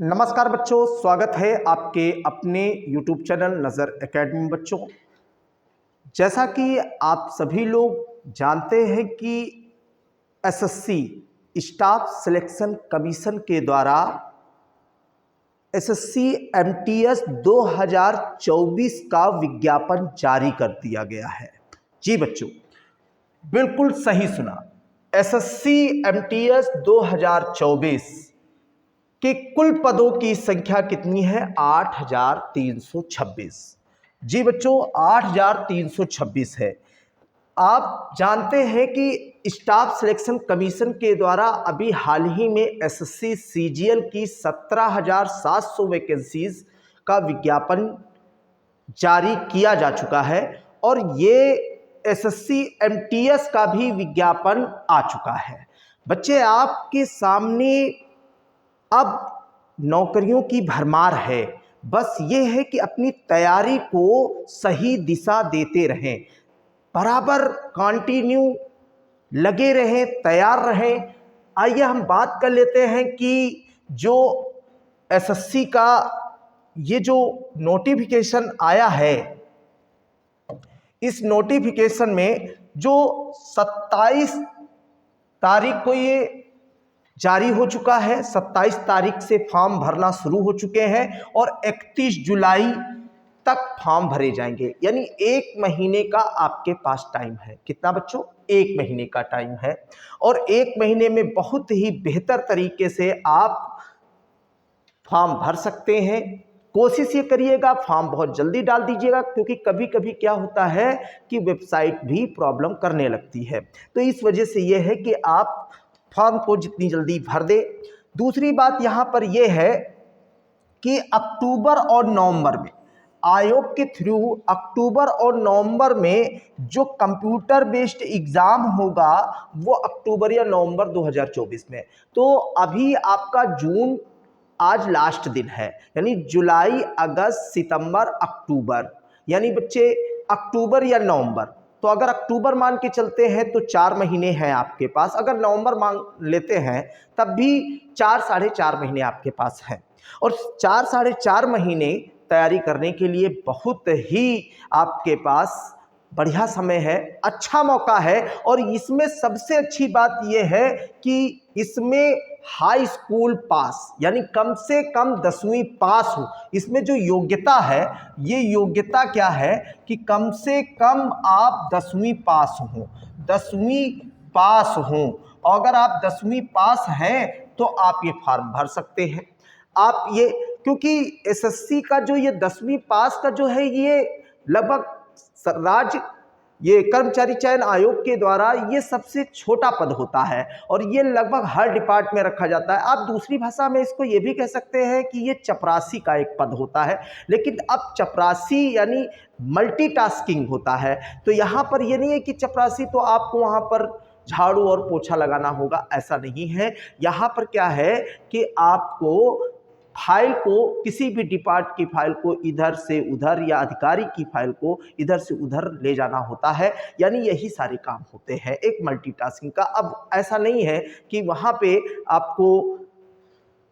नमस्कार बच्चों, स्वागत है आपके अपने YouTube चैनल नज़र एकेडमी में। बच्चों, जैसा कि आप सभी लोग जानते हैं कि एसएससी स्टाफ सिलेक्शन कमीशन के द्वारा एसएससी एमटीएस 2024 का विज्ञापन जारी कर दिया गया है। जी बच्चों, बिल्कुल सही सुना। एसएससी एमटीएस 2024 कि कुल पदों की संख्या कितनी है? 8326। जी बच्चों, 8326 है। आप जानते हैं कि स्टाफ सिलेक्शन कमीशन के द्वारा अभी हाल ही में एसएससी सीजीएल की 17,700 वैकेंसीज का विज्ञापन जारी किया जा चुका है और ये एसएससी एमटीएस का भी विज्ञापन आ चुका है। बच्चे, आपके सामने अब नौकरियों की भरमार है। बस ये है कि अपनी तैयारी को सही दिशा देते रहें, बराबर कंटिन्यू लगे रहें, तैयार रहें। आइए हम बात कर लेते हैं कि जो एसएससी का ये जो नोटिफिकेशन आया है, इस नोटिफिकेशन में जो 27 तारीख को ये जारी हो चुका है। 27 तारीख से फॉर्म भरना शुरू हो चुके हैं और 31 जुलाई तक फॉर्म भरे जाएंगे। यानी 1 महीने का आपके पास टाइम है। कितना बच्चों? 1 महीने का टाइम है और 1 महीने में बहुत ही बेहतर तरीके से आप फॉर्म भर सकते हैं। कोशिश ये करिएगा फॉर्म बहुत जल्दी डाल दीजिएगा, क्योंकि कभी कभी क्या होता है कि वेबसाइट भी प्रॉब्लम करने लगती है। तो इस वजह से ये है कि आप फॉर्म को जितनी जल्दी भर दे। दूसरी बात यहाँ पर यह है कि अक्टूबर और नवंबर में आयोग के थ्रू अक्टूबर और नवंबर में जो कंप्यूटर बेस्ड एग्जाम होगा वो अक्टूबर या नवंबर 2024 में। तो अभी आपका जून आज लास्ट दिन है, यानी जुलाई, अगस्त, सितंबर, अक्टूबर, यानी बच्चे अक्टूबर या नवंबर। तो अगर अक्टूबर मान के चलते हैं तो 4 महीने हैं आपके पास। अगर नवंबर मान लेते हैं तब भी 4 साढ़े 4 महीने आपके पास हैं। और 4 साढ़े 4 महीने तैयारी करने के लिए बहुत ही आपके पास बढ़िया समय है, अच्छा मौका है। और इसमें सबसे अच्छी बात यह है कि इसमें हाई स्कूल पास, यानी कम से कम 10वीं पास हो। इसमें जो योग्यता है, ये योग्यता क्या है कि कम से कम आप 10वीं पास हो, 10वीं पास हो। अगर आप 10वीं पास हैं तो आप ये फॉर्म भर सकते हैं। आप ये, क्योंकि एसएससी का जो ये 10वीं पास का जो है, ये लगभग राज्य ये कर्मचारी चयन आयोग के द्वारा ये सबसे छोटा पद होता है और ये लगभग हर डिपार्ट में रखा जाता है। आप दूसरी भाषा में इसको ये भी कह सकते हैं कि ये चपरासी का एक पद होता है। लेकिन अब चपरासी यानी मल्टीटास्किंग होता है। तो यहाँ पर ये नहीं है कि चपरासी तो आपको वहाँ पर झाड़ू और पोछा लगाना होगा, ऐसा नहीं है। यहाँ पर क्या है कि आपको फाइल को, किसी भी डिपार्ट की फाइल को इधर से उधर या अधिकारी की फाइल को इधर से उधर ले जाना होता है। यानी यही सारे काम होते हैं एक मल्टीटास्किंग का। अब ऐसा नहीं है कि वहाँ पे आपको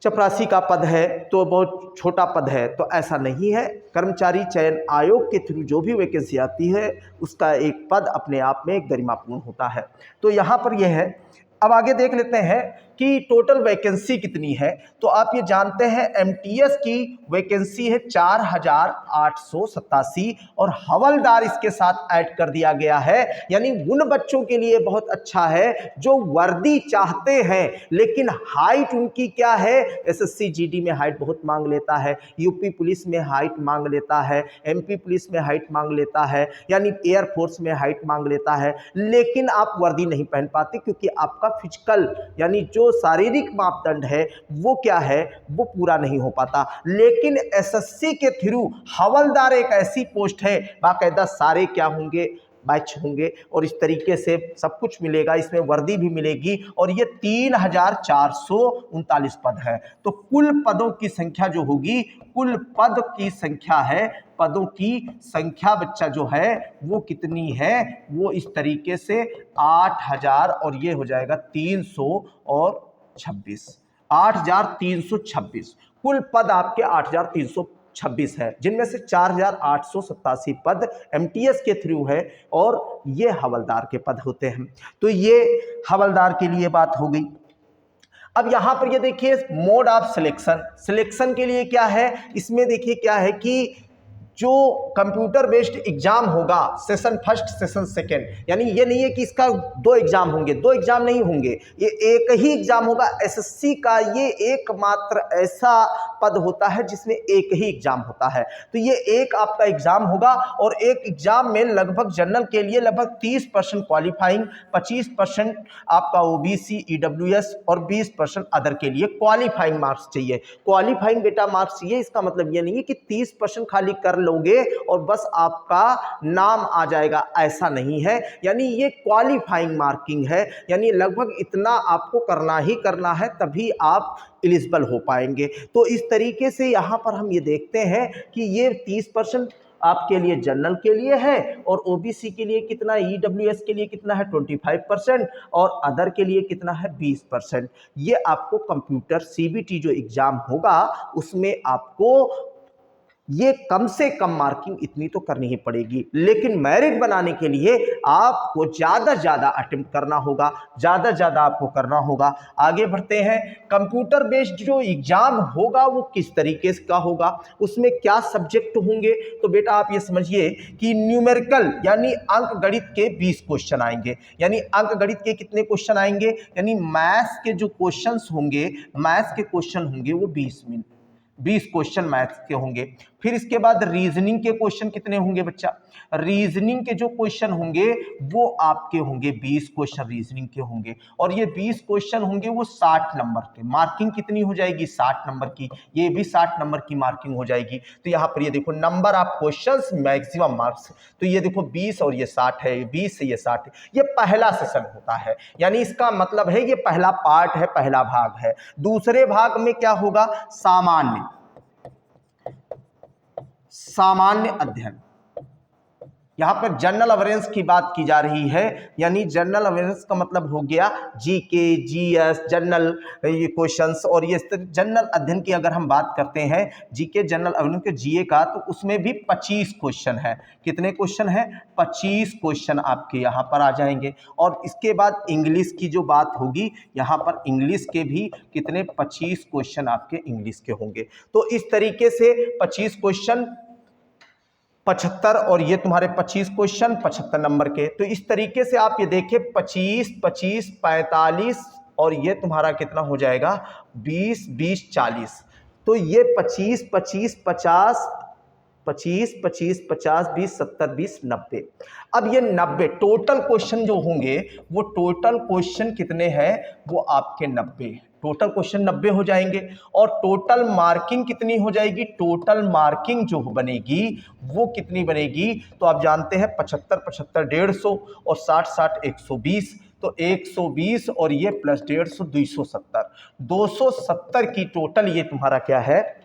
चपरासी का पद है तो बहुत छोटा पद है, तो ऐसा नहीं है। कर्मचारी चयन आयोग के थ्रू जो भी वैकेंसी आती है उसका एक पद अपने आप में गरिमापूर्ण होता है। तो यहाँ पर यह है। अब आगे देख लेते हैं कि टोटल वैकेंसी कितनी है। तो आप ये जानते हैं एमटीएस की वैकेंसी है 4887 और हवलदार इसके साथ ऐड कर दिया गया है। यानी उन बच्चों के लिए बहुत अच्छा है जो वर्दी चाहते हैं, लेकिन हाइट उनकी क्या है? एसएससी जीडी में हाइट बहुत मांग लेता है, यूपी पुलिस में हाइट मांग लेता है, एमपी पुलिस में हाइट मांग लेता है, यानी एयरफोर्स में हाइट मांग लेता है। लेकिन आप वर्दी नहीं पहन पाते क्योंकि आपका फिजिकल यानी जो शारीरिक मापदंड है वो क्या है, वो पूरा नहीं हो पाता। लेकिन एसएससी के थ्रू हवलदार एक ऐसी पोस्ट है, बाकायदा सारे क्या होंगे, बैच होंगे और इस तरीके से सब कुछ मिलेगा। इसमें वर्दी भी मिलेगी और ये 3439 पद है। तो कुल पदों की संख्या जो होगी, कुल पद की संख्या है, पदों की संख्या बच्चा जो है वो कितनी है, वो इस तरीके से 8000 और ये हो जाएगा 326, 8326। कुल पद आपके 8,326 है, जिनमें से 4,887 पद एमटीएस के थ्रू है और ये हवलदार के पद होते हैं। तो ये हवलदार के लिए बात हो गई। अब यहां पर ये देखिए मोड ऑफ सिलेक्शन के लिए क्या है, इसमें देखिए क्या है कि जो कंप्यूटर बेस्ड एग्जाम होगा, सेशन फर्स्ट सेशन सेकंड, यानी ये नहीं है कि इसका 2 एग्जाम होंगे, 2 एग्जाम नहीं होंगे, ये एक ही एग्जाम होगा। एसएससी का ये एकमात्र ऐसा पद होता है जिसमें एक ही एग्जाम होता है। तो ये एक आपका एग्जाम होगा और एक एग्जाम में लगभग जनरल के लिए लगभग 30% क्वालिफाइंग, 25% आपका ओबीसी ईडब्ल्यूएस और 20% अदर के लिए क्वालिफाइंग मार्क्स चाहिए। क्वालिफाइंग बेटा मार्क्स चाहिए, इसका मतलब ये नहीं है कि 30% खाली कर लोगे और बस आपका नाम आ जाएगा, ऐसा नहीं है। यानी ये क्वालिफाइंग मार्किंग है, यानी लगभग इतना आपको करना ही करना है, तभी आप एलिजिबल हो पाएंगे। तो इस तरीके से यहां पर हम ये देखते हैं कि ये 30% आपके लिए जनरल के लिए है और ओबीसी के लिए कितना, ईडब्ल्यूएस के लिए कितना है 25% और अदर के लिए कितना है 20%। ये आपको कंप्यूटर सीबीटी जो एग्जाम होगा उसमें आपको ये कम से कम मार्किंग इतनी तो करनी ही पड़ेगी, लेकिन मेरिट बनाने के लिए आपको ज़्यादा से ज़्यादा अटेम्प्ट करना होगा, ज़्यादा से ज़्यादा आपको करना होगा। आगे बढ़ते हैं। कंप्यूटर बेस्ड जो एग्जाम होगा वो किस तरीके का होगा, उसमें क्या सब्जेक्ट होंगे, तो बेटा आप ये समझिए कि न्यूमेरिकल यानी अंक गणित के 20 क्वेश्चन आएंगे। यानी अंक गणित के कितने क्वेश्चन आएंगे, यानी मैथ्स के जो क्वेश्चंस होंगे, मैथ्स के क्वेश्चन होंगे वो 20 क्वेश्चन मैथ्स के होंगे। फिर इसके बाद रीजनिंग के क्वेश्चन कितने होंगे बच्चा, रीजनिंग के जो क्वेश्चन होंगे वो आपके होंगे 20 क्वेश्चन रीजनिंग के होंगे और ये 20 क्वेश्चन होंगे वो 60 नंबर के। मार्किंग कितनी हो जाएगी, 60 नंबर की, ये भी 60 नंबर की मार्किंग हो जाएगी। तो यहाँ पर ये देखो number of questions maximum marks, तो ये देखो 20 और ये 60 है, 20 से ये 60 है। ये पहला सेशन होता है, यानी इसका मतलब है ये पहला पार्ट है, पहला भाग है। दूसरे भाग में क्या होगा, सामान्य अध्ययन। यहां पर जनरल अवेयरनेस की बात की जा रही है, यानी जनरल अवेयरनेस का मतलब हो गया जीके, जीएस, जनरल ये क्वेश्चंस। और ये जनरल अध्ययन की अगर हम बात करते हैं, जीके, जनरल अवेयरनेस के जीए का, तो उसमें भी 25 क्वेश्चन है। कितने क्वेश्चन है, 25 क्वेश्चन आपके यहाँ पर आ जाएंगे। और इसके बाद इंग्लिश की जो बात होगी, यहाँ पर इंग्लिश के भी कितने 25 क्वेश्चन आपके इंग्लिश के होंगे। तो इस तरीके से 25 क्वेश्चन 75 और ये तुम्हारे 25 क्वेश्चन 75 नंबर के। तो इस तरीके से आप ये देखें 25, 25, 45 और ये तुम्हारा कितना हो जाएगा 20, 20, 40। तो ये 25, 25, 50, 25, 25, 50, 20, 70, 20, 90। अब ये 90 टोटल क्वेश्चन जो होंगे, वो टोटल क्वेश्चन कितने हैं, वो आपके 90, टोटल क्वेश्चन 90 हो जाएंगे। और टोटल मार्किंग कितनी हो जाएगी, टोटल मार्किंग जो बनेगी वो कितनी बनेगी, तो आप जानते हैं 75, 75, 150 और 60, 60, 120। तो 120 और ये प्लस 150, 270, 270 की टोटल ये तुम्हारा क्या है,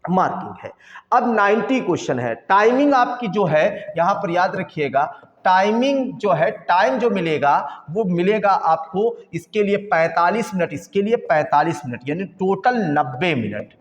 मार्किंग है। अब 90 क्वेश्चन है। टाइमिंग आपकी जो है यहां पर याद रखिएगा, टाइमिंग जो है, टाइम जो मिलेगा वो मिलेगा आपको इसके लिए 45 मिनट, इसके लिए 45 मिनट, यानी टोटल 90 मिनट।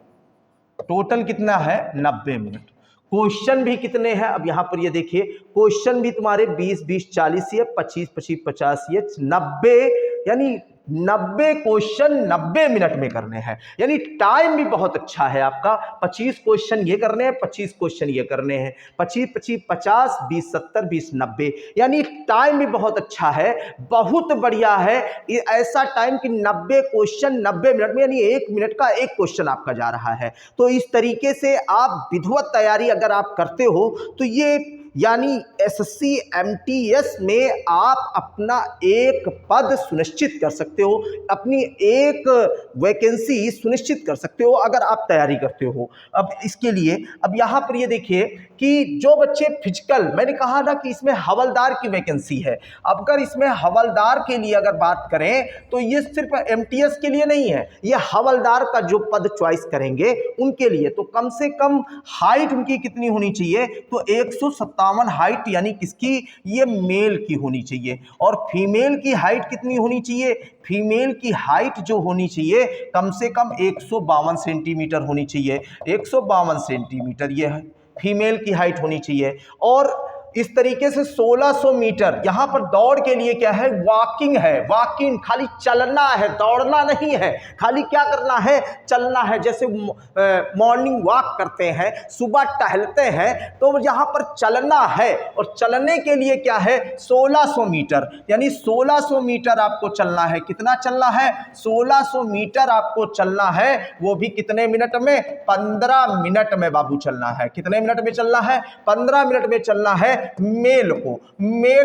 टोटल कितना है 90 मिनट। क्वेश्चन भी कितने हैं, अब यहां पर ये देखिए क्वेश्चन भी तुम्हारे 20, 20, 40 ये 25, 25, 50 ये 90, यानी 90 क्वेश्चन 90 मिनट में करने हैं। यानी टाइम भी बहुत अच्छा है आपका। 25 क्वेश्चन ये करने हैं, 25 क्वेश्चन ये करने हैं, 25, 25, 50, 20, 70, 20, 90, यानी टाइम भी बहुत अच्छा है, बहुत बढ़िया है। ऐसा टाइम कि 90 क्वेश्चन 90 मिनट में, यानी 1 मिनट का 1 क्वेश्चन आपका जा रहा है। तो इस तरीके से आप विधिवत तैयारी अगर आप करते हो तो ये यानी एसएससी एमटीएस में आप अपना एक पद सुनिश्चित कर सकते हो, अपनी एक वैकेंसी सुनिश्चित कर सकते हो अगर आप तैयारी करते हो। अब इसके लिए अब यहाँ पर ये देखिए कि जो बच्चे फिजिकल, मैंने कहा ना कि इसमें हवलदार की वैकेंसी है। अब अगर इसमें हवलदार के लिए अगर बात करें तो ये सिर्फ एमटीएस के लिए नहीं है, ये हवलदार का जो पद चॉइस करेंगे उनके लिए। तो कम से कम हाइट उनकी कितनी होनी चाहिए, तो 157 157 हाइट यानी किसकी, ये मेल की होनी चाहिए। और फीमेल की हाइट कितनी होनी चाहिए, फीमेल की हाइट जो होनी चाहिए कम से कम 152 सेंटीमीटर होनी चाहिए। 152 सेंटीमीटर ये है फीमेल की हाइट होनी चाहिए। और इस तरीके से 1600 मीटर यहां पर दौड़ के लिए क्या है, वॉकिंग है, वॉकिंग, खाली चलना है, दौड़ना नहीं है, खाली क्या करना है, चलना है। जैसे मॉर्निंग वॉक करते हैं, सुबह टहलते हैं, तो यहां पर चलना है। और चलने के लिए क्या है, 1600 मीटर, यानी 1600 मीटर आपको चलना है। कितना चलना है, 1600 मीटर आपको चलना है, वो भी कितने मिनट में, 15 मिनट में बाबू चलना है। कितने मिनट में चलना है, 15 मिनट में चलना है। मेल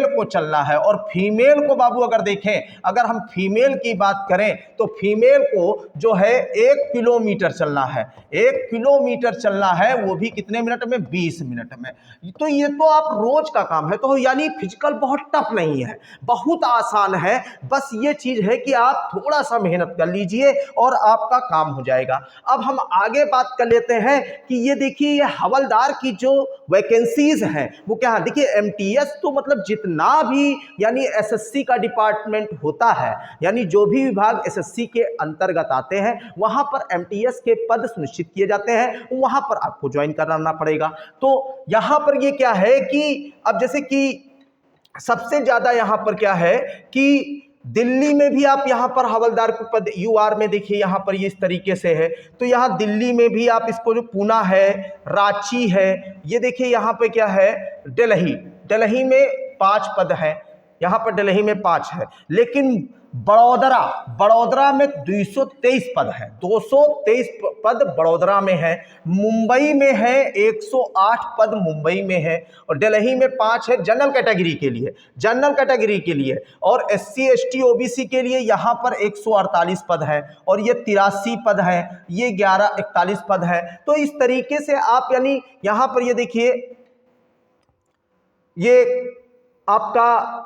को चलना है। और फीमेल को बाबू अगर देखें, अगर हम फीमेल की बात करें तो फीमेल को जो है 1 किलोमीटर चलना है। 1 किलोमीटर चलना है, वो भी कितने मिनट में, 20 मिनट में। तो ये तो आप रोज का काम है, तो यानी फिजिकल बहुत टफ नहीं है, बहुत आसान है। बस ये चीज है कि आप थोड़ा सा मेहनत कर लीजिए और आपका काम हो जाएगा। अब हम आगे बात कर लेते हैं कि ये देखिए, ये हवलदार की जो वैकेंसीज हैं वो क्या है। देखिए एमटीएस तो मतलब जितना भी यानी एसएससी का डिपार्टमेंट होता है, यानी जो भी विभाग एसएससी के अंतर्गत आते हैं, वहां पर एमटीएस के पद सुनिश्चित किए जाते हैं, वहां पर आपको ज्वाइन कराना पड़ेगा। तो यहां पर ये क्या है कि अब जैसे कि सबसे ज्यादा यहां पर क्या है कि दिल्ली में भी आप यहां पर हवलदार के पद यूआर में देखिए, यहां पर ये इस तरीके से है। तो यहां दिल्ली में भी आप इसको, जो पूना है, रांची है, ये देखिए यहां पे क्या है, दिल्ली में 5 पद हैं, यहां पर दिल्ली में 5 है। लेकिन बड़ौदरा में 223 पद है, 223 पद बड़ौदरा में है। मुंबई में है 108 पद मुंबई में है। और दिल्ली में 5 है जनरल कैटेगरी के लिए। और एससी एसटी ओबीसी के लिए यहाँ पर 148 पद है। और ये 83 पद है, ये 41 पद है। तो इस तरीके से आप यानी यहाँ पर ये देखिए, ये आपका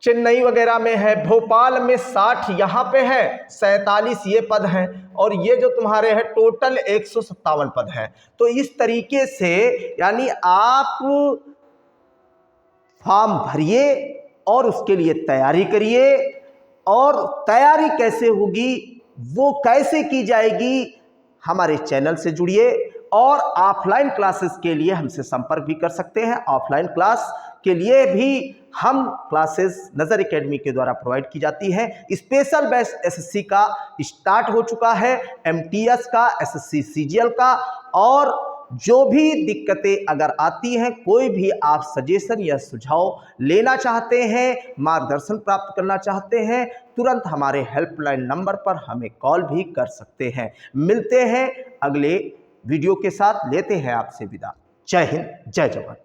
चेन्नई वगैरह में है, भोपाल में 60 यहाँ पे है, 47 ये पद हैं। और ये जो तुम्हारे हैं टोटल 157 पद हैं। तो इस तरीके से यानी आप फॉर्म भरिए और उसके लिए तैयारी करिए। और तैयारी कैसे होगी, वो कैसे की जाएगी, हमारे चैनल से जुड़िए। और ऑफलाइन क्लासेस के लिए हमसे संपर्क भी कर सकते हैं। ऑफलाइन क्लास के लिए भी हम क्लासेस नज़र एकेडमी के द्वारा प्रोवाइड की जाती है। स्पेशल बैच एसएससी का स्टार्ट हो चुका है, एमटीएस का, एसएससी सीजीएल का। और जो भी दिक्कतें अगर आती हैं, कोई भी आप सजेशन या सुझाव लेना चाहते हैं, मार्गदर्शन प्राप्त करना चाहते हैं, तुरंत हमारे हेल्पलाइन नंबर पर हमें कॉल भी कर सकते हैं। मिलते हैं अगले वीडियो के साथ, लेते हैं आपसे विदा। जय हिंद, जय जवान।